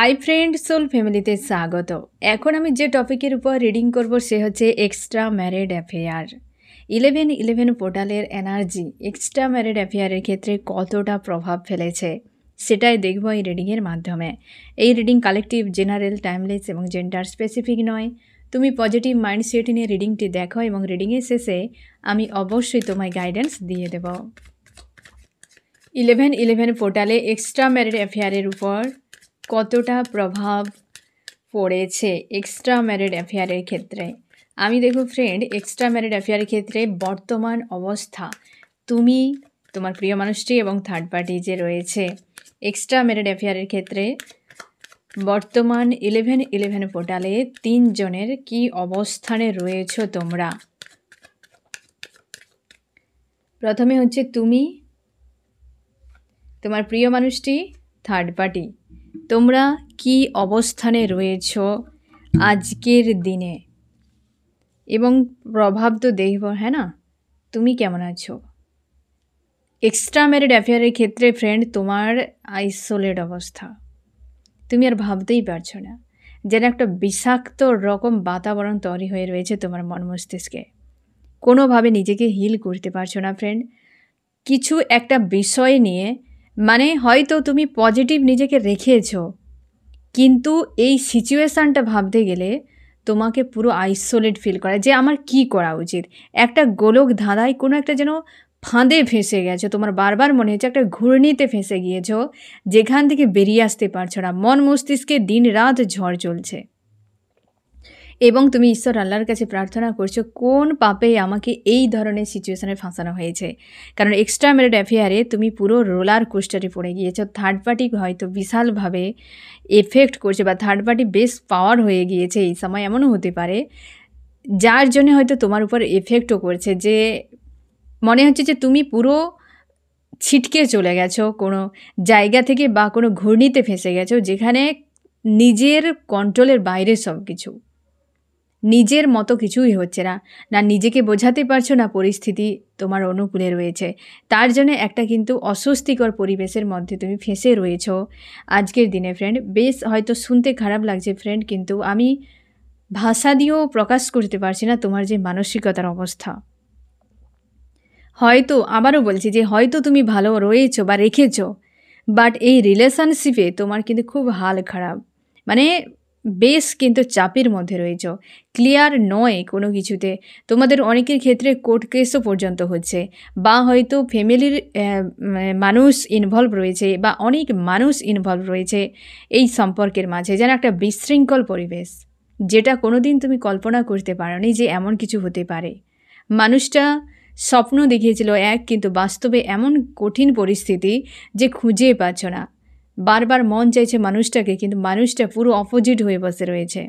Hi friend soul ফ্যামিলিতে স্বাগত। এখন আমি যে টপিকের উপর রিডিং করব সে হচ্ছে এক্সট্রা ম্যারিড অ্যাফেয়ার। 1111 পোর্টালের এনার্জি এক্সট্রা ম্যারিড অ্যাফেয়ারের ক্ষেত্রে কতটা প্রভাব ফেলেছে সেটাই দেখব এই রিডিংয়ের মাধ্যমে। এই রিডিং কালেকটিভ, জেনারেল, টাইমলেস এবং জেন্ডার স্পেসিফিক নয়। তুমি পজিটিভ মাইন্ডসেট নিয়ে রিডিংটি দেখো এবং রিডিংয়ের শেষে আমি অবশ্যই তোমায় গাইডেন্স দিয়ে দেব। 1111 পোর্টালে এক্সট্রা ম্যারিড অ্যাফেয়ারের উপর কতটা প্রভাব পড়েছে এক্সট্রা ম্যারিড অ্যাফেয়ারের ক্ষেত্রে। আমি দেখো ফ্রেন্ড, এক্সট্রা ম্যারিড অ্যাফেয়ারের ক্ষেত্রে বর্তমান অবস্থা, তুমি, তোমার প্রিয় মানুষটি এবং থার্ড পার্টি যে রয়েছে, এক্সট্রা ম্যারিড অ্যাফেয়ারের ক্ষেত্রে বর্তমান 1111 পোর্টালে 3 জনের কি অবস্থানে রয়েছ তোমরা। প্রথমে হচ্ছে তুমি, তোমার প্রিয় মানুষটি, থার্ড পার্টি। তোমরা কি অবস্থানে রয়েছ আজকের দিনে এবং প্রভাব তো দেখব, হ্যাঁ না? তুমি কেমন আছো? এক্সট্রা ম্যারিড অ্যাফেয়ারের ক্ষেত্রে ফ্রেন্ড, তোমার আইসোলেট অবস্থা, তুমি আর ভাবতেই পারছো না, যেন একটা বিষাক্ত রকম বাতাবরণ তৈরি হয়ে রয়েছে তোমার মন মস্তিষ্কে। কোনোভাবে নিজেকে হিল করতে পারছো না ফ্রেন্ড। কিছু একটা বিষয় নিয়ে, মানে হয়তো তুমি পজিটিভ নিজেকে রেখেছো, কিন্তু এই সিচুয়েশানটা ভাবতে গেলে তোমাকে পুরো আইসোলেট ফিল করা, যে আমার কি করা উচিত। একটা গোলক ধাঁধায়, কোনো একটা যেন ফাঁদে ফেঁসে গেছো, তোমার বারবার মনে হচ্ছে একটা ঘূর্ণিতে ফেঁসে গিয়েছো, যেখান থেকে বেরিয়ে আসতে পারছো না। মন মস্তিষ্কে দিন রাত ঝড় চলছে এবং তুমি ঈশ্বর আল্লাহর কাছে প্রার্থনা করছো, কোন পাপে আমাকে এই ধরনের সিচুয়েশানে ফাঁসানো হয়েছে। কারণ এক্সট্রা ম্যারিড অ্যাফেয়ারে তুমি পুরো রোলার কোস্টারে পড়ে গিয়েছো। থার্ড পার্টি হয়তো বিশালভাবে এফেক্ট করছে, বা থার্ড পার্টি বেশ পাওয়ার হয়ে গিয়েছে এই সময়, এমনও হতে পারে, যার জন্য হয়তো তোমার উপর এফেক্টও করছে, যে মনে হচ্ছে যে তুমি পুরো ছিটকে চলে গেছো কোনো জায়গা থেকে, বা কোনো ঘূর্ণিতে ফেঁসে গেছো, যেখানে নিজের কন্ট্রোলের বাইরে সব কিছু, নিজের মতো কিছুই হচ্ছে না, না নিজেকে বোঝাতে পারছো, না পরিস্থিতি তোমার অনুকূলে রয়েছে। তার জন্য একটা কিন্তু অস্বস্তিকর পরিবেশের মধ্যে তুমি ফেঁসে রয়েছো আজকের দিনে ফ্রেন্ড। বেশ হয়তো শুনতে খারাপ লাগছে ফ্রেন্ড, কিন্তু আমি ভাষা দিয়েও প্রকাশ করতে পারছি না তোমার যে মানসিকতার অবস্থা। হয়তো আবারও বলছি যে হয়তো তুমি ভালো রয়েছো বা রেখেছো, বাট এই রিলেশনশিপে তোমার কিন্তু খুব হাল খারাপ, মানে বেশ কিন্তু চাপের মধ্যে রয়েছ, ক্লিয়ার নয় কোনো কিছুতে। তোমাদের অনেকের ক্ষেত্রে কোর্ট কেসও পর্যন্ত হচ্ছে, বা হয়তো ফ্যামিলির মানুষ ইনভলভ রয়েছে, বা অনেক মানুষ ইনভলভ রয়েছে এই সম্পর্কের মাঝে, যেন একটা বিশৃঙ্খল পরিবেশ, যেটা কোনো দিন তুমি কল্পনা করতে পারোনি যে এমন কিছু হতে পারে। মানুষটা স্বপ্ন দেখিয়েছিল এক, কিন্তু বাস্তবে এমন কঠিন পরিস্থিতি যে খুঁজে পাচ্ছ না। বারবার মন চাইছে মানুষটাকে, কিন্তু মানুষটা পুরো অপোজিট হয়ে বসে রয়েছে।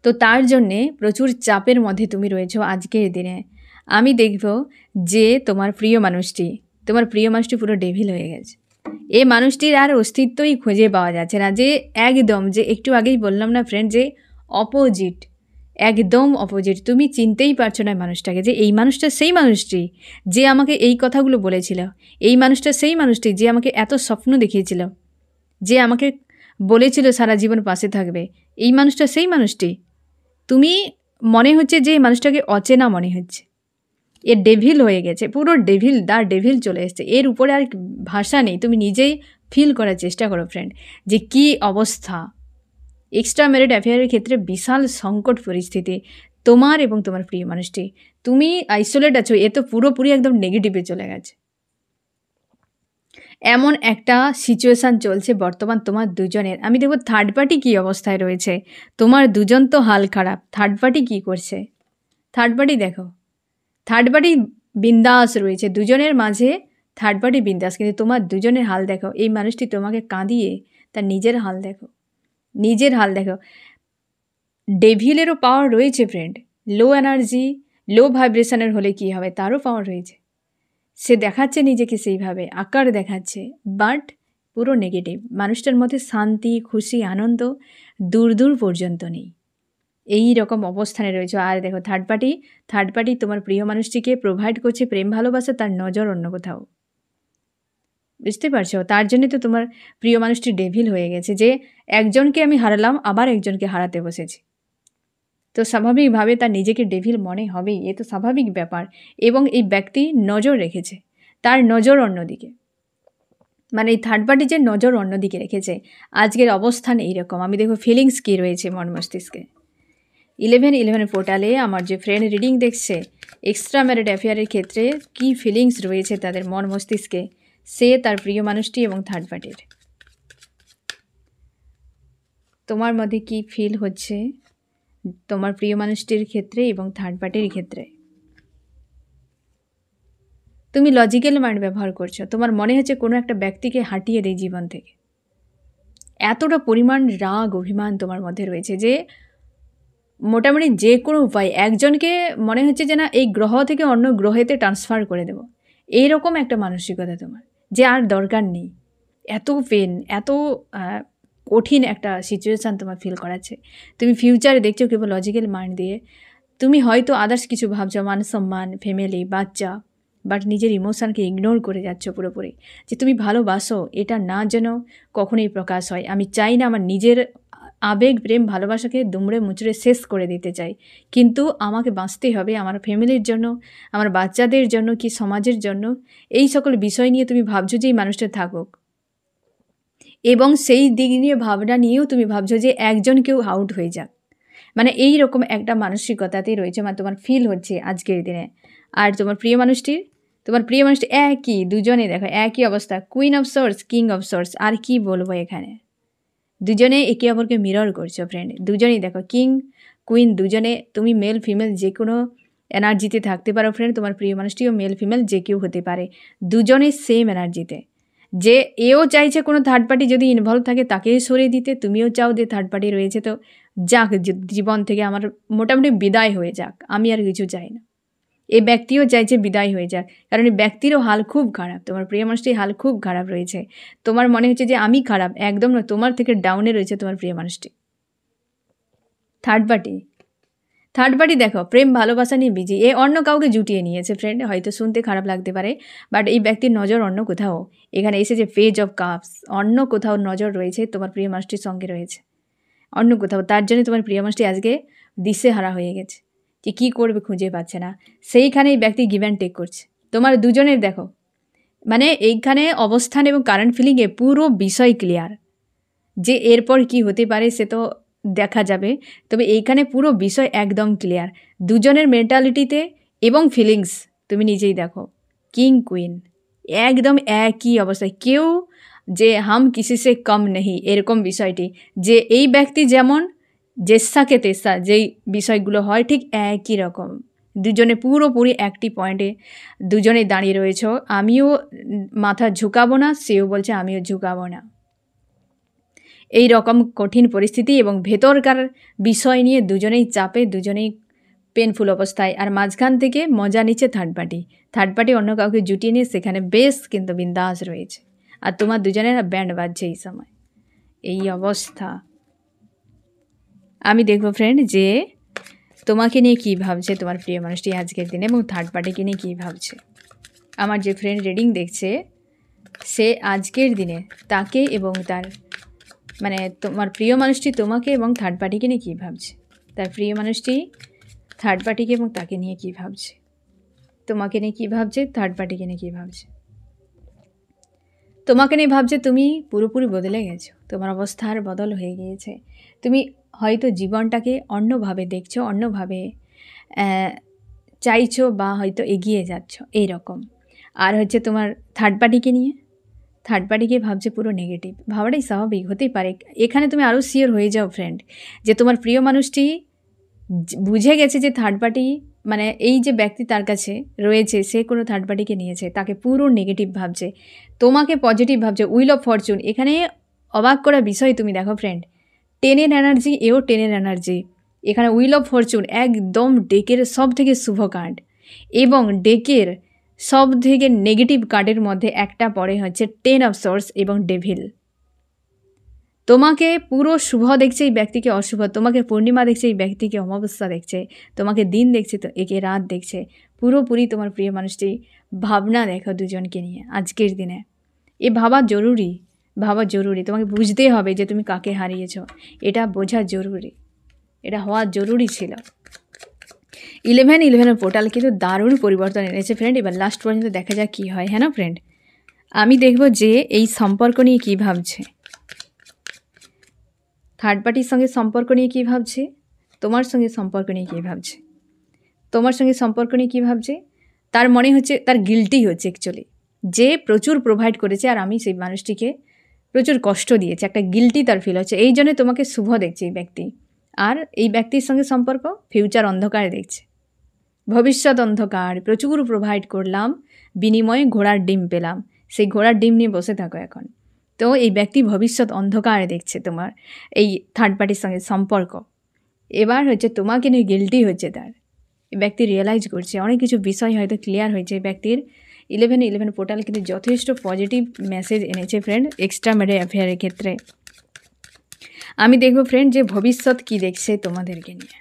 তো তার জন্যে প্রচুর চাপের মধ্যে তুমি রয়েছো আজকের দিনে। আমি দেখব যে তোমার প্রিয় মানুষটি পুরো ডেভিল হয়ে গেছে। এই মানুষটির আর অস্তিত্বই খুঁজে পাওয়া যাচ্ছে না, যে একদম, যে একটু আগেই বললাম না ফ্রেন্ড, যে অপোজিট, একদম অপোজিট। তুমি চিনতেই পারছো না মানুষটাকে, যে এই মানুষটা সেই মানুষটি যে আমাকে এই কথাগুলো বলেছিল, এই মানুষটা সেই মানুষটি যে আমাকে এত স্বপ্ন দেখিয়েছিল, যে আমাকে বলেছিল সারা জীবন পাশে থাকবে, এই মানুষটা সেই মানুষটি। তুমি মনে হচ্ছে যে এই মানুষটাকে অচেনা মনে হচ্ছে। এ ডেভিল হয়ে গেছে, পুরো ডেভিল, ডেভিল চলে এসছে, এর উপরে আর ভাষা নেই। তুমি নিজেই ফিল করার চেষ্টা করো ফ্রেন্ড, যে কী অবস্থা। এক্সট্রা ম্যারিড অ্যাফেয়ারের ক্ষেত্রে বিশাল সংকট পরিস্থিতি তোমার এবং তোমার প্রিয় মানুষটি। তুমি আইসোলেট আছো, এ তো পুরোপুরি একদম নেগেটিভে চলে গেছে। এমন একটা সিচুয়েশান চলছে বর্তমান তোমার দুজনের। আমি দেখব থার্ড পার্টি কী অবস্থায় রয়েছে। তোমার দুজন তো হাল খারাপ, থার্ড পার্টি কী করছে। থার্ড পার্টি দেখো, থার্ড পার্টি বিন্দাস রয়েছে, দুজনের মাঝে থার্ড পার্টি বিন্দাস, কিন্তু তোমার দুজনের হাল দেখো। এই মানুষটি তোমাকে কাঁদিয়ে তার নিজের হাল দেখো, নিজের হাল দেখো। ডেভিলেরও পাওয়ার রয়েছে ফ্রেন্ড, লো এনার্জি, লো ভাইব্রেশনের হলে কি হবে, তারও পাওয়ার রয়েছে। সে দেখাচ্ছে নিজেকে সেইভাবে, আকার দেখাচ্ছে, বাট পুরো নেগেটিভ। মানুষটার মধ্যে শান্তি, খুশি, আনন্দ দূর দূর পর্যন্ত নেই। এই রকম অবস্থানে রয়েছে। আর দেখো থার্ড পার্টি তোমার প্রিয় মানুষটিকে প্রোভাইড করছে প্রেম ভালোবাসা, তার নজর অন্য কোথাও। বুঝতে পারছো? তার জন্যই তো তোমার প্রিয় মানুষটি ডেভিল হয়ে গেছে যে একজনকে আমি হারালাম, আবার একজনকে হারাতে বসেছি। তো স্বাভাবিকভাবে তার নিজেকে ডেভিল মনে হবেই, এ তো স্বাভাবিক ব্যাপার। এবং এই ব্যক্তি নজর রেখেছে, তার নজর অন্যদিকে, মানে এই থার্ড পার্টি যে নজর অন্যদিকে রেখেছে, আজকের অবস্থান এইরকম। আমি দেখো ফিলিংস কী রয়েছে মন মস্তিষ্কে। 11 পোর্টালে আমার যে ফ্রেন্ড রিডিং দেখছে, এক্সট্রা ম্যারিড অ্যাফেয়ারের ক্ষেত্রে কী ফিলিংস রয়েছে তাদের মন মস্তিষ্কে, সে, তার প্রিয় মানুষটি এবং থার্ড পার্টির, তোমার মধ্যে কি ফিল হচ্ছে তোমার প্রিয় মানুষটির ক্ষেত্রে এবং থার্ড পার্টির ক্ষেত্রে। তুমি লজিক্যাল মাইন্ড ব্যবহার করছো, তোমার মনে হচ্ছে কোনো একটা ব্যক্তিকে হাঁটিয়ে দেয় জীবন থেকে। এতটা পরিমাণ রাগ অভিমান তোমার মধ্যে রয়েছে যে মোটামুটি যে কোনো উপায় একজনকে মনে হচ্ছে যে না এই গ্রহ থেকে অন্য গ্রহেতে ট্রান্সফার করে দেব, এইরকম একটা মানসিকতা তোমার, যে আর দরকার নেই। এত পেন, এত কঠিন একটা সিচুয়েশান তোমার ফিল করাচ্ছে। তুমি ফিউচারে দেখছো কেবল লজিক্যাল মাইন্ড দিয়ে। তুমি হয়তো আদার্স কিছু ভাবছো, মান সম্মান, ফ্যামিলি, বাচ্চা, বাট নিজের ইমোশানকে ইগনোর করে যাচ্ছ পুরোপুরি। যে তুমি ভালোবাসো, এটা না যেন কখনোই প্রকাশ হয়। আমি চাই না আমার নিজের আবেগ, প্রেম, ভালোবাসাকে দুমড়ে মুচড়ে শেষ করে দিতে চাই, কিন্তু আমাকে বাঁচতেই হবে আমার ফ্যামিলির জন্য, আমার বাচ্চাদের জন্য, কি সমাজের জন্য। এই সকল বিষয় নিয়ে তুমি ভাবছো যে এই মানুষটা থাকুক, এবং সেই দিক নিয়ে ভাবনা নিয়েও তুমি ভাবছো যে একজন কেউ আউট হয়ে যাক। মানে এই রকম একটা মানসিকতাতেই রয়েছে, মানে তোমার ফিল হচ্ছে আজকের দিনে। আর তোমার প্রিয় মানুষটি একই, দুজনে দেখো একই অবস্থা, queen of source, king of source. আর কি বলবো এখানে, দুজনে একে অপরকে মিরর করছো ফ্রেন্ড। দুজনেই দেখো কিং কুইন, দুজনে তুমি মেল ফিমেল যে কোনো এনার্জিতে থাকতে পারো ফ্রেন্ড। তোমার প্রিয় মানুষটিও মেল ফিমেল যে কেউ হতে পারে, দুজনে সেম এনার্জিতে। যে এও চাইছে কোনো থার্ড পার্টি যদি ইনভলভ থাকে তাকেই সরিয়ে দিতে, তুমিও চাও যে থার্ড পার্টি রয়েছে তো যাক, জীবন থেকে আমার মোটামুটি বিদায় হয়ে যাক, আমি আর কিছু চাই না। এই ব্যক্তিও চাইছে বিদায় হয়ে যাক, কারণ এই ব্যক্তিরও হাল খুব খারাপ, তোমার প্রিয় মানুষটির হাল খুব খারাপ রয়েছে। তোমার মনে হচ্ছে যে আমি খারাপ, একদম না, তোমার থেকে ডাউনে রয়েছে তোমার প্রিয় মানুষটি। থার্ড পার্টি দেখো প্রেম ভালোবাসা নিয়ে বিজি, এ অন্য কাউকে জুটিয়ে নিয়েছে ফ্রেন্ড। হয়তো শুনতে খারাপ লাগতে পারে, বাট এই ব্যক্তির নজর অন্য কোথাও। এখানে এসেছে পেজ অফ কাপস, অন্য কোথাও নজর রয়েছে, তোমার প্রিয় মানুষটির সঙ্গে রয়েছে অন্য কোথাও। তার জন্য তোমার প্রিয় মানুষটি আজকে দিশেহারা হয়ে গেছে, যে কী করবে খুঁজে পাচ্ছে না। সেইখানে এই ব্যক্তি গিভ অ্যান্ড টেক করছে। তোমার দুজনের দেখো মানে এইখানে অবস্থান এবং কারেন্ট ফিলিংয়ে পুরো বিষয় ক্লিয়ার, যে এরপর কি হতে পারে সে তো দেখা যাবে, তবে এইখানে পুরো বিষয় একদম ক্লিয়ার দুজনের মেন্টালিটিতে এবং ফিলিংস। তুমি নিজেই দেখো কিং কুইন একদম একই অবস্থায়, কেউ যে হাম কিসি সে কম নেই এরকম বিষয়টি, যে এই ব্যক্তি যেমন জেসাকে তেসা যেই বিষয়গুলো হয় ঠিক একই রকম। দুজনে পুরোপুরি একটি পয়েন্টে দুজনে দাঁড়িয়ে রয়েছ। আমিও মাথা ঝুঁকাবো না, সেও বলছে আমিও ঝুঁকাবো না। এই রকম কঠিন পরিস্থিতি এবং ভেতরকার বিষয় নিয়ে দুজনেই চাপে, দুজনেই পেনফুল অবস্থায়। আর মাঝখান থেকে মজা নিচ্ছে থার্ড পার্টি অন্য কাউকে জুটিয়ে নিয়ে সেখানে বেশ কিন্তু বিন্দাস রয়েছে, আর তোমার দুজনের ব্যান্ড বাজছে এই সময়। এই অবস্থা আমি দেখবো ফ্রেন্ড যে তোমাকে নিয়ে কী ভাবছে তোমার প্রিয় মানুষটি আজকের দিনে, এবং থার্ড পার্টিকে নিয়ে কী ভাবছে। আমার যে ফ্রেন্ড রিডিং দেখছে সে আজকের দিনে তাকে এবং তার মানে তোমার প্রিয় মানুষটি তোমাকে এবং থার্ড পার্টিকে নিয়ে কী ভাবছে, তার প্রিয় মানুষটি থার্ড পার্টিকে এবং তাকে নিয়ে কী ভাবছে, তোমাকে নিয়ে কী ভাবছে, থার্ড পার্টিকে নিয়ে কী ভাবছে। তোমাকে নিয়ে ভাবছে তুমি পুরোপুরি বদলে গেছো, তোমার অবস্থার বদল হয়ে গিয়েছে। তুমি হয়তো জীবনটাকে অন্যভাবে দেখছো, অন্যভাবে চাইছো, বা হয়তো এগিয়ে যাচ্ছ এই রকম। আর হচ্ছে তোমার থার্ড পার্টিকে ভাবছে পুরো নেগেটিভ। ভাবাটাই স্বাভাবিক, হতেই পারে। এখানে তুমি আরও শিওর হয়ে যাও ফ্রেন্ড যে তোমার প্রিয় মানুষটি বুঝে গেছে যে থার্ড পার্টি মানে এই যে ব্যক্তি তার কাছে রয়েছে সে কোনো থার্ড পার্টিকে নিয়েছে, তাকে পুরো নেগেটিভ ভাবছে, তোমাকে পজিটিভ ভাবছে। উইল অফ ফরচুন, এখানে অবাক করা বিষয় তুমি দেখো ফ্রেন্ড, 10 এনার্জি, এও 10 এনার্জি। এখানে উইল অফ ফরচুন একদম ডেকের সব থেকে শুভ কার্ড, এবং ডেকের সব থেকে নেগেটিভ কার্ডের মধ্যে একটা পড়ে হচ্ছে 10 অফ সোর্স এবং ডেভিল। তোমাকে পুরো শুভ দেখছে এই ব্যক্তিকে অশুভ, তোমাকে পূর্ণিমা দেখছে এই ব্যক্তিকে অমাবস্যা দেখছে, তোমাকে দিন দেখছে তো একে রাত দেখছে। পুরোপুরি তোমার প্রিয় মানুষটি ভাবনা দেখো দুজনকে নিয়ে আজকের দিনে, এ ভাবা জরুরি। তোমাকে বুঝতে হবে যে তুমি কাকে হারিয়েছ, এটা বোঝা জরুরি, এটা হওয়া জরুরি ছিল। 11 পোর্টাল কিন্তু দারুণ পরিবর্তন এনেছে ফ্রেন্ড। এবার লাস্ট পর্যন্ত দেখা যাক কী হয়, হ্যাঁ না ফ্রেন্ড। আমি দেখব যে এই সম্পর্ক নিয়ে কী ভাবছে, থার্ড পার্টির সঙ্গে সম্পর্ক নিয়ে কী ভাবছে, তোমার সঙ্গে সম্পর্ক নিয়ে কী ভাবছে, তোমার সঙ্গে সম্পর্ক নিয়ে কী ভাবছে। তার মনে হচ্ছে, তার গিল্টি হচ্ছে অ্যাকচুয়ালি, যে প্রচুর প্রোভাইড করেছে আর আমি সেই মানুষটিকে প্রচুর কষ্ট দিয়েছে, একটা গিল্টি তার ফিল হচ্ছে। এই জন্য তোমাকে শুভ দেখছে এই ব্যক্তি। আর এই ব্যক্তির সঙ্গে সম্পর্ক ফিউচার অন্ধকার দেখছে, ভবিষ্যৎ অন্ধকার। প্রচুর প্রোভাইড করলাম, বিনিময়ে ঘোড়ার ডিম পেলাম, সেই ঘোড়ার ডিম নিয়ে বসে থাকো এখন। তো এই ব্যক্তি ভবিষ্যৎ অন্ধকার দেখছে তোমার এই থার্ড পার্টির সঙ্গে সম্পর্ক। এবার হচ্ছে তোমাকে নিয়ে গিল্টি হচ্ছে তার। এই ব্যক্তি রিয়েলাইজ করছে অনেক কিছু বিষয় হয়তো ক্লিয়ার হয়েছে। এই ব্যক্তির 11 পোর্টাল কিন্তু যথেষ্ট পজিটিভ মেসেজ এনেছে ফ্রেন্ড এক্সট্রা ম্যারিটাল অ্যাফেয়ারের ক্ষেত্রে। আমি দেখব ফ্রেন্ড যে ভবিষ্যৎ কি দেখছে তোমাদেরকে নিয়ে।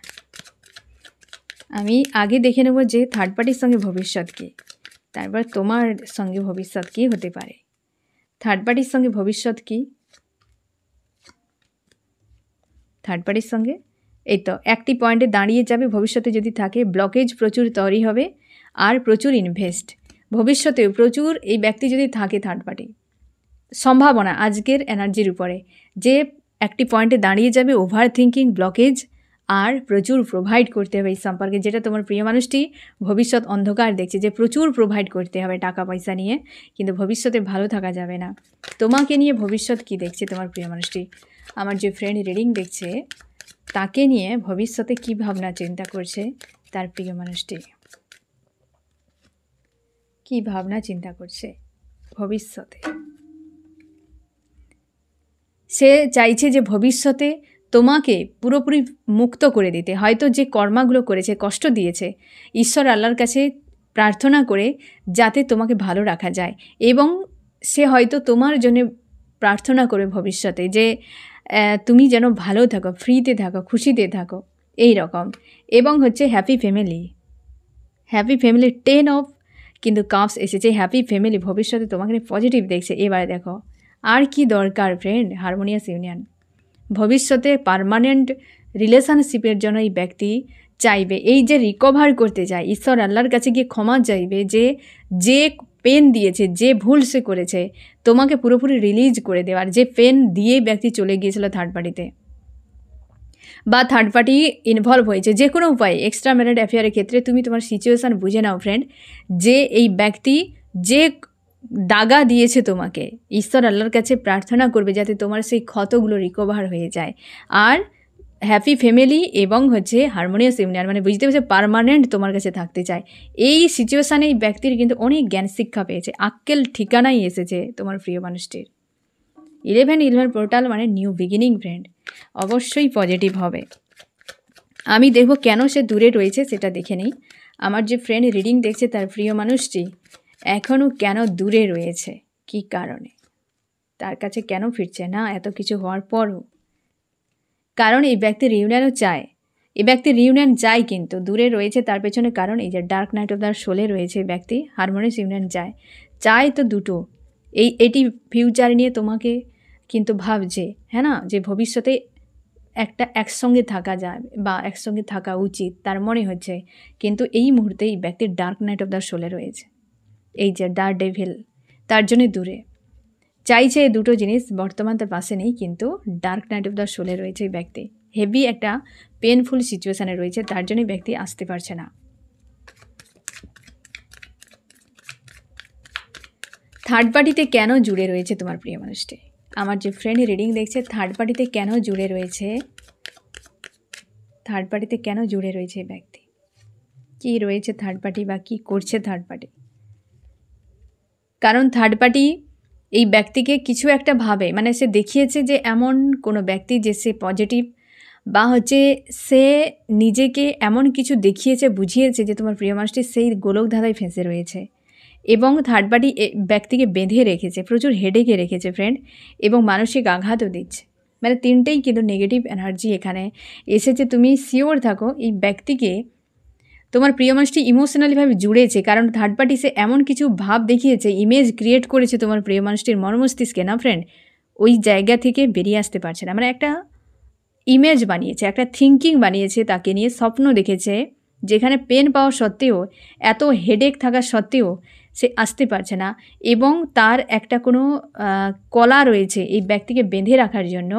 আমি আগে দেখে নেব যে থার্ড পার্টির সঙ্গে ভবিষ্যৎ কী, তারপর তোমার সঙ্গে ভবিষ্যৎ কী হতে পারে। থার্ড পার্টির সঙ্গে ভবিষ্যৎ কী, থার্ড পার্টির সঙ্গে এই তো একটি পয়েন্টে দাঁড়িয়ে যাবে। ভবিষ্যতে যদি থাকে ব্লকেজ প্রচুর তৈরি হবে আর প্রচুর ইনভেস্ট। ভবিষ্যতেও প্রচুর এই ব্যক্তি যদি থাকে থার্ড পার্টি, সম্ভাবনা আজকের এনার্জির উপরে যে একটি পয়েন্টে দাঁড়িয়ে যাবে, ওভার থিঙ্কিং, ব্লকেজ আর প্রচুর প্রোভাইড করতে হবে এই সম্পর্কে। যেটা তোমার প্রিয় মানুষটি ভবিষ্যৎ অন্ধকার দেখছে, যে প্রচুর প্রোভাইড করতে হবে টাকা পয়সা নিয়ে, কিন্তু ভবিষ্যতে ভালো থাকা যাবে না। তোমাকে নিয়ে ভবিষ্যৎ কি দেখছে তোমার প্রিয় মানুষটি, আমার যে ফ্রেন্ড রিডিং দেখছে তাকে নিয়ে ভবিষ্যতে কী ভাবনা চিন্তা করছে তার প্রিয় মানুষটি, কী ভাবনা চিন্তা করছে ভবিষ্যতে। সে চাইছে যে ভবিষ্যতে তোমাকে পুরোপুরি মুক্ত করে দিতে। হয়তো যে কর্মাগুলো করেছে, কষ্ট দিয়েছে, ঈশ্বর আল্লাহর কাছে প্রার্থনা করে যাতে তোমাকে ভালো রাখা যায়। এবং সে হয়তো তোমার জন্য প্রার্থনা করে ভবিষ্যতে যে তুমি যেন ভালো থাকো, ফ্রিতে থাকো, খুশিতে থাকো, এই রকম। এবং হচ্ছে হ্যাপি ফ্যামিলি, 10 অফ কিন্তু কাপস এসেছে। হ্যাপি ফ্যামিলি ভবিষ্যতে তোমাকে পজিটিভ দেখছে। এবারে দেখো আর কি দরকার ফ্রেন্ড, হারমোনিয়াস ইউনিয়ন। ভবিষ্যতে পার্মানেন্ট রিলেশনশিপের জন্য এই ব্যক্তি চাইবে, এই যে রিকভার করতে চায়, ঈশ্বর আল্লাহর কাছে গিয়ে ক্ষমা চাইবে যে পেন দিয়েছে, যে ভুল সে করেছে, তোমাকে পুরোপুরি রিলিজ করে দেওয়ার। যে পেন দিয়ে ব্যক্তি চলে গিয়েছিল থার্ড পার্টিতে বা থার্ড পার্টি ইনভলভ হয়েছে যে কোনো উপায়ে এক্সট্রা ম্যারিটাল অ্যাফেয়ারের ক্ষেত্রে, তুমি তোমার সিচুয়েশান বুঝে নাও ফ্রেন্ড, যে এই ব্যক্তি যে দাগা দিয়েছে তোমাকে, ঈশ্বর আল্লাহর কাছে প্রার্থনা করবে যাতে তোমার সেই ক্ষতগুলো রিকভার হয়ে যায়। আর হ্যাপি ফ্যামিলি এবং হচ্ছে হারমোনিয়াস ইউনিয়ন, মানে বুঝতে পেরেছে পার্মানেন্ট তোমার কাছে থাকতে চায়। এই সিচুয়েশানে এই ব্যক্তির কিন্তু অনেক জ্ঞান শিক্ষা পেয়েছে, আক্কেল ঠিকানাই এসেছে তোমার প্রিয় মানুষটির। 11 পোর্টাল মানে নিউ বিগিনিং ফ্রেন্ড, অবশ্যই পজিটিভ হবে। আমি দেখব কেন সে দূরে রয়েছে সেটা দেখে নিই। আমার যে ফ্রেন্ড রিডিং দেখছে তার প্রিয় মানুষটি এখনও কেন দূরে রয়েছে, কি কারণে, তার কাছে কেন ফিরছে না এত কিছু হওয়ার পরও। কারণ এই ব্যক্তি রিউনিয়নও চায়, এই ব্যক্তি রিউনিয়ন চায় কিন্তু দূরে রয়েছে। তার পেছনে কারণ এই যে ডার্ক নাইট অফ দ্য সোলে রয়েছে ব্যক্তি, হারমোনিয়াস ইউনিয়ন চায় তো দুটো। এটি ফিউচার নিয়ে তোমাকে কিন্তু ভাবছে, হ্যাঁ না, যে ভবিষ্যতে একসঙ্গে থাকা যায় বা একসঙ্গে থাকা উচিত তার মনে হচ্ছে। কিন্তু এই মুহূর্তে এই ব্যক্তির ডার্ক নাইট অফ দ্য সোলে রয়েছে, এই যে ডার্ক ডেভিল, তার জন্য দূরে চাইছে। এই দুটো জিনিস বর্তমান তার পাশে নেই, কিন্তু ডার্ক নাইট অফ দ্য সোলে রয়েছে এই ব্যক্তি, হেভি একটা পেনফুল সিচুয়েশানে রয়েছে, তার জন্যই ব্যক্তি আসতে পারছে না। থার্ড পার্টিতে কেন জুড়ে রয়েছে তোমার প্রিয় মানুষটি, আমার যে ফ্রেন্ড রিডিং দেখছে থার্ড পার্টিতে কেন জুড়ে রয়েছে, থার্ড পার্টিতে কেন জুড়ে রয়েছে এই ব্যক্তি, কী রয়েছে থার্ড পার্টি বা কী করছে থার্ড পার্টি। কারণ থার্ড পার্টি এই ব্যক্তিকে কিছু একটা ভাবে, মানে সে দেখিয়েছে যে এমন কোনো ব্যক্তি যে সে পজিটিভ বা হচ্ছে সে নিজেকে এমন কিছু দেখিয়েছে, বুঝিয়েছে যে তোমার প্রিয় মানুষটি সেই গোলক ধাঁধায় ফেঁসে রয়েছে। এবং থার্ড পার্টি ব্যক্তিকে বেঁধে রেখেছে, প্রচুর হেডেকে রেখেছে ফ্রেন্ড, এবং মানসিক আঘাতও দিচ্ছে। মানে তিনটেই কিন্তু নেগেটিভ এনার্জি এখানে এসেছে। তুমি শিওর থাকো এই ব্যক্তিকে তোমার প্রিয় মানুষটি ইমোশনালিভাবে জুড়েছে, কারণ থার্ড পার্টি সে এমন কিছু ভাব দেখিয়েছে, ইমেজ ক্রিয়েট করেছে তোমার প্রিয় মানুষটির মর্মস্তিষ্কে না ফ্রেন্ড, ওই জায়গা থেকে বেরিয়ে আসতে পারছে না। মানে একটা ইমেজ বানিয়েছে, একটা থিঙ্কিং বানিয়েছে, তাকে নিয়ে স্বপ্ন দেখেছে, যেখানে পেন পাওয়া সত্ত্বেও, এত হেডেক থাকা সত্ত্বেও সে আসতে পারছে না, এবং তার একটা কোনো কলা রয়েছে এই ব্যক্তিকে বেঁধে রাখার জন্য,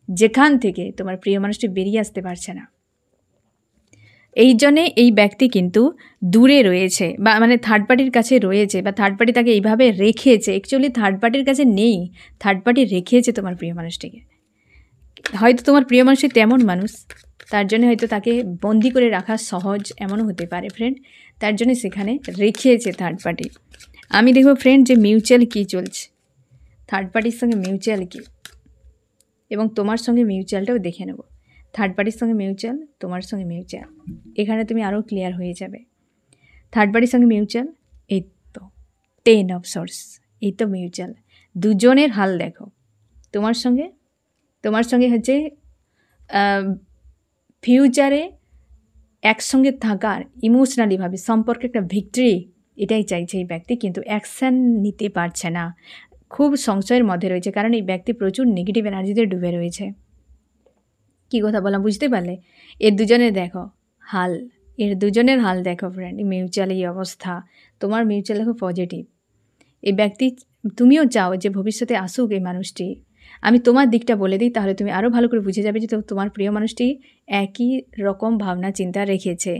যেখান থেকে তোমার প্রিয় মানুষটি বেরিয়ে আসতে পারছে না। এই জন্যে এই ব্যক্তি কিন্তু দূরে রয়েছে, বা মানে থার্ড পার্টির কাছে রয়েছে, বা থার্ড পার্টি তাকে এইভাবে রেখেছে। অ্যাকচুয়ালি থার্ড পার্টির কাছে নেই, থার্ড পার্টি রেখেছে তোমার প্রিয় মানুষটিকে। হয়তো তোমার প্রিয় মানুষটি তেমন মানুষ, তার জন্য হয়তো তাকে বন্দি করে রাখা সহজ, এমনও হতে পারে ফ্রেন্ড, তার জন্য সেখানে রেখেছে থার্ড পার্টি। আমি দেখব ফ্রেন্ড যে মিউচুয়াল কী চলছে, থার্ড পার্টির সঙ্গে মিউচুয়াল কী, এবং তোমার সঙ্গে মিউচুয়ালটাও দেখে নেব। থার্ড পার্টির সঙ্গে মিউচুয়াল, তোমার সঙ্গে মিউচুয়াল, এখানে তুমি আরও ক্লিয়ার হয়ে যাবে। থার্ড পার্টির সঙ্গে মিউচুয়াল, এই তো 10 অফ সোর্স, এই তো মিউচুয়াল। দুজনের হাল দেখো, তোমার সঙ্গে হচ্ছে ফিউচারে একসঙ্গে থাকার, ইমোশনালিভাবে সম্পর্কে একটা ভিক্টরি, এটাই চাইছে এই ব্যক্তি, কিন্তু অ্যাকশান নিতে পারছে না, খুব সংশয়ের মধ্যে রয়েছে, কারণ এই ব্যক্তি প্রচুর নেগেটিভ এনার্জিতে ডুবে রয়েছে। কী কথা বললাম বুঝতে পারলে? এর দুজনের দেখো হাল, এর দুজনের হাল দেখো ফ্রেন্ড, মিউচুয়াল এই অবস্থা। তোমার মিউচুয়াল দেখো পজিটিভ, এই ব্যক্তি, তুমিও চাও যে ভবিষ্যতে আসুক এই মানুষটি। আমি তোমার দিকটা বলে দিই, তাহলে তুমি আরও ভালো করে বুঝে যাবে যে তোমার প্রিয় মানুষটি একই রকম ভাবনা চিন্তা রেখেছে।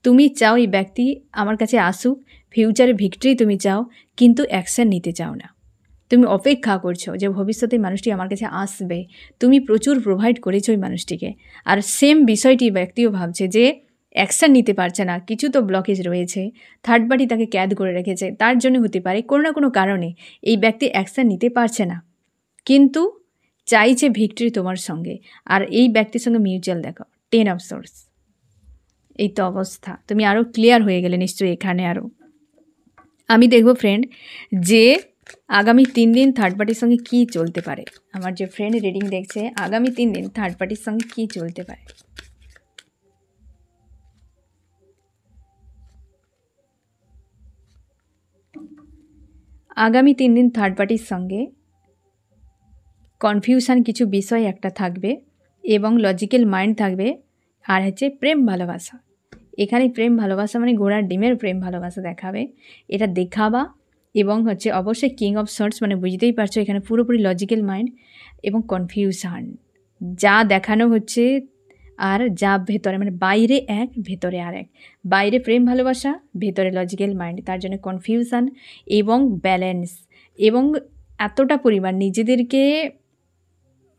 তুমি চাও এই ব্যক্তি আমার কাছে আসুক, ফিউচারে ভিক্টরি তুমি চাও, কিন্তু অ্যাকশান নিতে চাও না। তুমি অপেক্ষা করছো যে ভবিষ্যতে মানুষটি আমার কাছে আসবে, তুমি প্রচুর প্রোভাইড করেছো ওই মানুষটিকে, আর সেম বিষয়টি ব্যক্তিও ভাবছে যে অ্যাকশান নিতে পারছে না, কিছু তো ব্লকেজ রয়েছে, থার্ড পার্টি তাকে ক্যাদ করে রেখেছে, তার জন্য হতে পারে কোনো না কোনো কারণে এই ব্যক্তি অ্যাকশান নিতে পারছে না, কিন্তু চাইছে ভিক্টরি তোমার সঙ্গে। আর এই ব্যক্তির সঙ্গে মিউচুয়াল দেখো 10 অফ সোর্স, এই তো অবস্থা। তুমি আরও ক্লিয়ার হয়ে গেলে নিশ্চয়ই এখানে। আরও আমি দেখব ফ্রেন্ড যে আগামী 3 দিন থার্ড পার্টির সঙ্গে কী চলতে পারে। আমার যে ফ্রেন্ড রিডিং দেখছে, আগামী 3 দিন থার্ড পার্টির সঙ্গে কী চলতে পারে। আগামী 3 দিন থার্ড পার্টির সঙ্গে কনফিউশন কিছু বিষয় একটা থাকবে, এবং লজিক্যাল মাইন্ড থাকবে, আর হচ্ছে প্রেম ভালোবাসা। এখানে প্রেম ভালোবাসা মানে ঘোড়ার ডিমের প্রেম ভালোবাসা দেখাবে, এটা দেখাবা, এবং হচ্ছে অবশ্যই কিং অফ সর্টস, মানে বুঝতেই পারছো এখানে পুরোপুরি লজিক্যাল মাইন্ড এবং কনফিউশন যা দেখানো হচ্ছে, আর যা ভেতরে, মানে বাইরে এক ভেতরে আর এক, বাইরে প্রেম ভালোবাসা, ভেতরে লজিক্যাল মাইন্ড, তার জন্য কনফিউশন এবং ব্যালেন্স, এবং এতটা পরিমাণ নিজেদেরকে,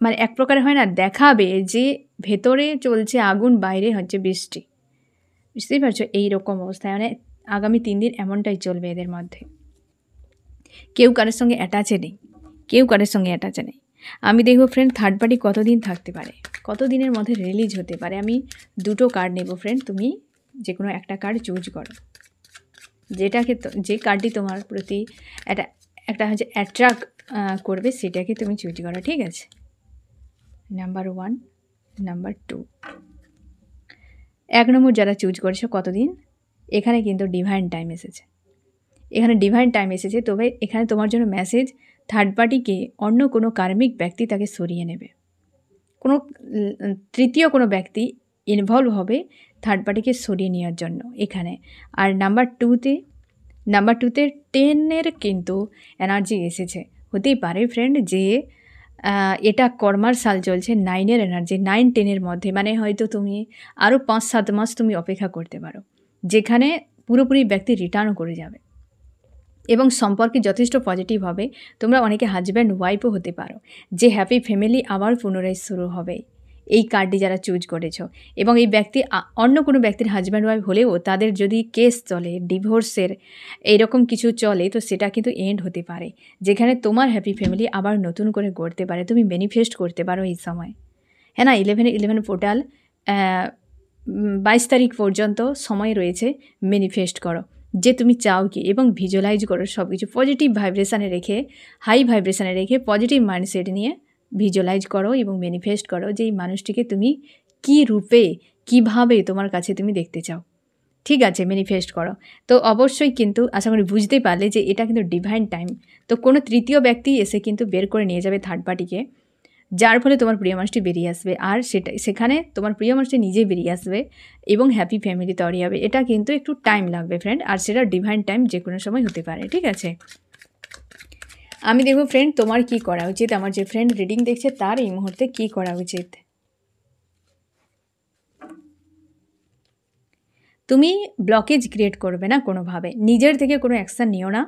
মানে এক প্রকার হয় না, দেখাবে যে ভেতরে চলছে আগুন, বাইরে হচ্ছে বৃষ্টি, বুঝতেই পারছো এইরকম অবস্থায়। মানে আগামী 3 দিন এমনটাই চলবে এদের মধ্যে। কেউ কারোর সঙ্গে অ্যাটাচে নেই, কেউ কারোর সঙ্গে অ্যাটাচে নেই। আমি দেখব ফ্রেন্ড থার্ড পার্টি কতদিন থাকতে পারে, কত দিনের মধ্যে রিলিজ হতে পারে। আমি দুটো কার্ড নেব ফ্রেন্ড, তুমি যে কোনো একটা কার্ড চুজ করো, যেটাকে যে কার্ডটি তোমার প্রতি একটা হচ্ছে অ্যাট্রাক্ট করবে, সেটাকে তুমি চুজ করো, ঠিক আছে? নাম্বার 1, নাম্বার 2, 1 নম্বর যারা চুজ করেছো কতদিন, এখানে কিন্তু ডিভাইন টাইম এসেছে, এখানে ডিভাইন টাইম এসেছে। তবে এখানে তোমার জন্য মেসেজ, থার্ড পার্টিকে অন্য কোনো কার্মিক ব্যক্তি তাকে সরিয়ে নেবে, কোনো তৃতীয় কোনো ব্যক্তি ইনভলভ হবে থার্ড পার্টিকে সরিয়ে নেওয়ার জন্য এখানে। আর নাম্বার 2তে 10-এর কিন্তু এনার্জি এসেছে। হতেই পারে ফ্রেন্ড যে এটা কর্মার সাল চলছে, 9-এর এনার্জি, 9-10-এর মধ্যে, মানে হয়তো তুমি আরও 5-7 মাস তুমি অপেক্ষা করতে পারো, যেখানে পুরোপুরি ব্যক্তি রিটার্নও করে যাবে, এবং সম্পর্কে যথেষ্ট পজিটিভ হবে। তোমরা অনেকে হাজব্যান্ড ওয়াইফও হতে পারো, যে হ্যাপি ফ্যামিলি আবার পুনরায় শুরু হবে, এই কার্ডটি যারা চুজ করেছো। এবং এই ব্যক্তি অন্য কোনো ব্যক্তির হাজব্যান্ড ওয়াইফ হলেও তাদের যদি কেস চলে, ডিভোর্সের এইরকম কিছু চলে, তো সেটা কিন্তু এন্ড হতে পারে, যেখানে তোমার হ্যাপি ফ্যামিলি আবার নতুন করে গড়তে পারে, তুমি ম্যানিফেস্ট করতে পারো এই সময়। হ্যাঁ না, 11 পোর্টাল 22 তারিখ পর্যন্ত সময় রয়েছে, ম্যানিফেস্ট করো যে তুমি চাও কি, এবং ভিজুয়ালাইজ করো সব কিছু পজিটিভ ভাইব্রেশানে রেখে, হাই ভাইব্রেশানে রেখে, পজিটিভ মাইন্ডসেট নিয়ে ভিজুয়ালাইজ করো এবং ম্যানিফেস্ট করো যে এই মানুষটিকে তুমি কী রূপে, কিভাবে তোমার কাছে তুমি দেখতে চাও। ঠিক আছে, ম্যানিফেস্ট করো। তো অবশ্যই কিন্তু আশা করি বুঝতে পারলে যে এটা কিন্তু ডিভাইন টাইম। তো কোনো তৃতীয় ব্যক্তি এসে কিন্তু বের করে নিয়ে যাবে থার্ড পার্টিকে, যার ফলে তোমার প্রিয় মানুষটি বেরিয়ে আসবে। আর সেখানে তোমার প্রিয় মানুষটি নিজেই বেরিয়ে আসবে এবং হ্যাপি ফ্যামিলি তৈরি হবে। এটা কিন্তু একটু টাইম লাগবে ফ্রেন্ড, আর সেটা ডিভাইন টাইম যে কোনো সময় হতে পারে। ঠিক আছে, আমি দেখব ফ্রেন্ড তোমার কি করা উচিত। আমার যে ফ্রেন্ড রিডিং দেখছে তার এই মুহূর্তে কি করা উচিত। তুমি ব্লকেজ ক্রিয়েট করবে না কোনোভাবে, নিজের থেকে কোনো অ্যাকশান নিও না,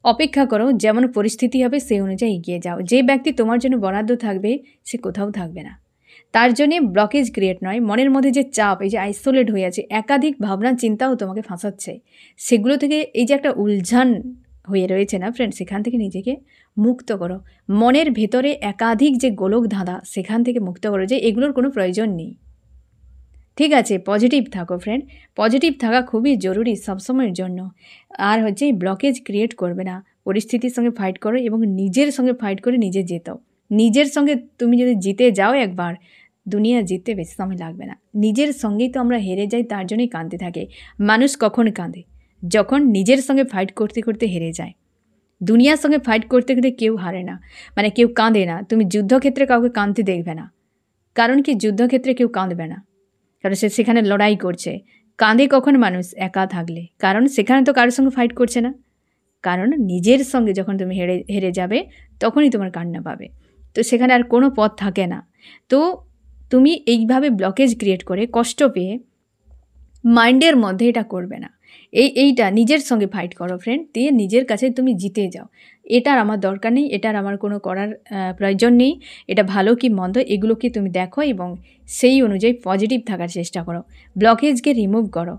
অপেক্ষা করো, যেমন পরিস্থিতি হবে সেই অনুযায়ী এগিয়ে যাও। যে ব্যক্তি তোমার জন্য বরাদ্দ থাকবে সে কোথাও থাকবে না, তার জন্যে ব্লকেজ ক্রিয়েট নয়। মনের মধ্যে যে চাপ, এই যে আইসোলেট হয়ে আছে, একাধিক ভাবনা চিন্তাও তোমাকে ফাঁসাচ্ছে, সেগুলো থেকে এই যে একটা উলঝান হয়ে রয়েছে না ফ্রেন্ড, সেখান থেকে নিজেকে মুক্ত করো। মনের ভেতরে একাধিক যে গোলক ধাঁধা, সেখান থেকে মুক্ত করো, যে এগুলোর কোনো প্রয়োজন নেই। ঠিক আছে, পজিটিভ থাকো ফ্রেন্ড, পজিটিভ থাকা খুবই জরুরি সবসময়ের জন্য। আর হচ্ছে ব্লকেজ ক্রিয়েট করবে না, পরিস্থিতির সঙ্গে ফাইট করো এবং নিজের সঙ্গে ফাইট করে নিজে জেতো। নিজের সঙ্গে তুমি যদি জিতে যাও একবার, দুনিয়া জিততে বেশি সময় লাগবে না। নিজের সঙ্গেই তো আমরা হেরে যাই, তার জন্যই কাঁদতে থাকে। মানুষ কখন কাঁদে? যখন নিজের সঙ্গে ফাইট করতে করতে হেরে যায়। দুনিয়ার সঙ্গে ফাইট করতে করতে কেউ হারে না, মানে কেউ কাঁদে না। তুমি যুদ্ধক্ষেত্রে কাউকে কাঁদতে দেখবে না, কারণ কি যুদ্ধক্ষেত্রে কেউ কাঁদবে না, কারণ সে সেখানে লড়াই করছে। কাঁদে কখন মানুষ? একা থাকলে, কারণ সেখানে তো কারোর সঙ্গে ফাইট করছে না। কারণ নিজের সঙ্গে যখন তুমি হেরে যাবে তখনই তোমার কান্না পাবে, তো সেখানে আর কোনো পথ থাকে না। তো তুমি এইভাবে ব্লকেজ ক্রিয়েট করে কষ্ট পেয়ে মাইন্ডের মধ্যে এটা করবে না। এইটা নিজের সঙ্গে ফাইট করো ফ্রেন্ড, দিয়ে নিজের কাছে তুমি জিতে যাও। এটার আমার দরকার নেই, এটার আমার কোনো করার প্রয়োজন নেই, এটা ভালো কি মন্দ এগুলোকে তুমি দেখো এবং সেই অনুযায়ী পজিটিভ থাকার চেষ্টা করো। ব্লকেজকে রিমুভ করো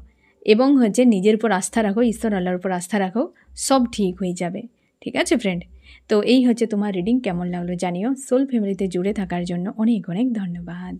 এবং হচ্ছে নিজের উপর আস্থা রাখো, ঈশ্বর আল্লাহর উপর আস্থা রাখো, সব ঠিক হয়ে যাবে। ঠিক আছে ফ্রেন্ড, তো এই হচ্ছে তোমার রিডিং। কেমন লাগলো জানিও। সোল ফ্যামিলিতে জুড়ে থাকার জন্য অনেক অনেক ধন্যবাদ।